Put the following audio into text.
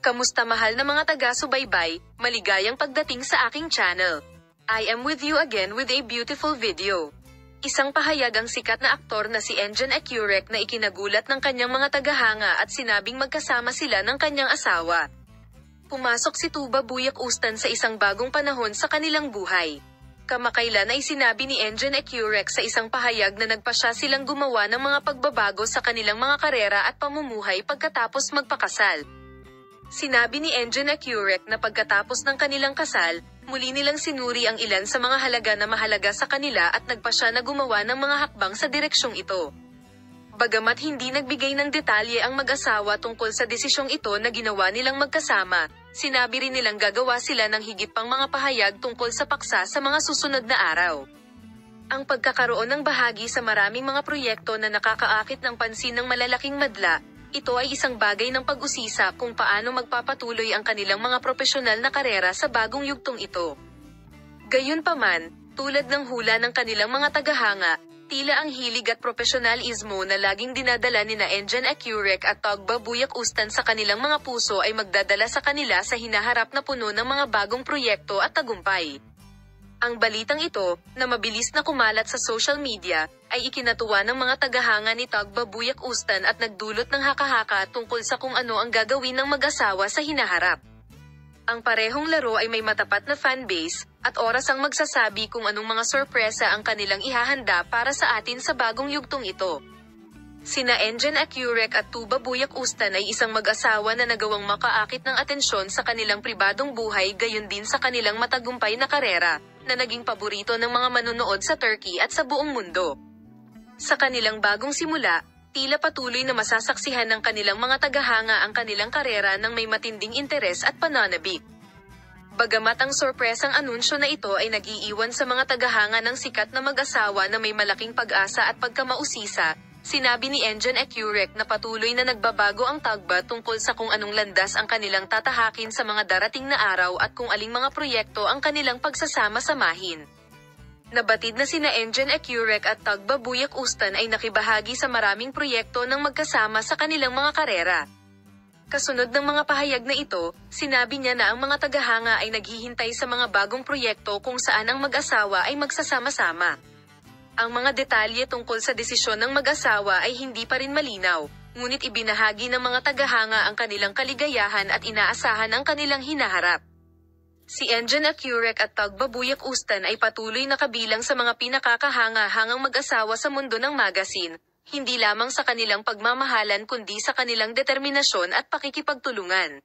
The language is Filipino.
Kamusta mahal na mga taga-subaybay, maligayang pagdating sa aking channel. I am with you again with a beautiful video. Isang pahayag ang sikat na aktor na si Enjan Ecurek na ikinagulat ng kanyang mga tagahanga at sinabing magkasama sila ng kanyang asawa. Pumasok si Tuba Buyak Ustan sa isang bagong panahon sa kanilang buhay. Kamakailan ay sinabi ni Enjan Ecurek sa isang pahayag na nagpasya silang gumawa ng mga pagbabago sa kanilang mga karera at pamumuhay pagkatapos magpakasal. Sinabi ni Enjan Ecurek na pagkatapos ng kanilang kasal, muli nilang sinuri ang ilan sa mga halaga na mahalaga sa kanila at nagpasya na gumawa ng mga hakbang sa direksyong ito. Bagamat hindi nagbigay ng detalye ang mag-asawa tungkol sa desisyong ito na ginawa nilang magkasama, sinabi rin nilang gagawa sila ng higit pang mga pahayag tungkol sa paksa sa mga susunod na araw. Ang pagkakaroon ng bahagi sa maraming mga proyekto na nakakaakit ng pansin ng malalaking madla, ito ay isang bagay ng pag-usisa kung paano magpapatuloy ang kanilang mga propesyonal na karera sa bagong yugtong ito. Gayunpaman, tulad ng hula ng kanilang mga tagahanga, tila ang hilig at propesyonalismo na laging dinadala nina Enjan Ecurek at Tuba Buyak Ustan sa kanilang mga puso ay magdadala sa kanila sa hinaharap na puno ng mga bagong proyekto at tagumpay. Ang balitang ito, na mabilis na kumalat sa social media, ay ikinatuwa ng mga tagahanga ni Tuba Buyak Ustan at nagdulot ng haka-haka tungkol sa kung ano ang gagawin ng mag-asawa sa hinaharap. Ang parehong laro ay may matapat na fanbase, at oras ang magsasabi kung anong mga sorpresa ang kanilang ihahanda para sa atin sa bagong yugtong ito. Sina Enjan Ecurek at Tuba Buyak Ustan ay isang mag-asawa na nagawang makaakit ng atensyon sa kanilang pribadong buhay gayon din sa kanilang matagumpay na karera, na naging paborito ng mga manonood sa Turkey at sa buong mundo. Sa kanilang bagong simula, tila patuloy na masasaksihan ng kanilang mga tagahanga ang kanilang karera ng may matinding interes at pananabik. Bagamat ang sorpresang anunsyo na ito ay nag-iiwan sa mga tagahanga ng sikat na mag-asawa na may malaking pag-asa at pagkamausisa, sinabi ni Enjan Ecurek na patuloy na nagbabago ang Tuba tungkol sa kung anong landas ang kanilang tatahakin sa mga darating na araw at kung aling mga proyekto ang kanilang pagsasama-samahin. Nabatid na sina Enjan Ecurek at Tuba Buyak Ustan ay nakibahagi sa maraming proyekto ng magkasama sa kanilang mga karera. Kasunod ng mga pahayag na ito, sinabi niya na ang mga tagahanga ay naghihintay sa mga bagong proyekto kung saan ang mag-asawa ay magsasama-sama. Ang mga detalye tungkol sa desisyon ng mag-asawa ay hindi pa rin malinaw, ngunit ibinahagi ng mga tagahanga ang kanilang kaligayahan at inaasahan ang kanilang hinaharap. Si Enjan Ecurek at Tuba Buyak Ustan ay patuloy na kabilang sa mga pinakakahanga-hangang mag-asawa sa mundo ng magazine, hindi lamang sa kanilang pagmamahalan kundi sa kanilang determinasyon at pakikipagtulungan.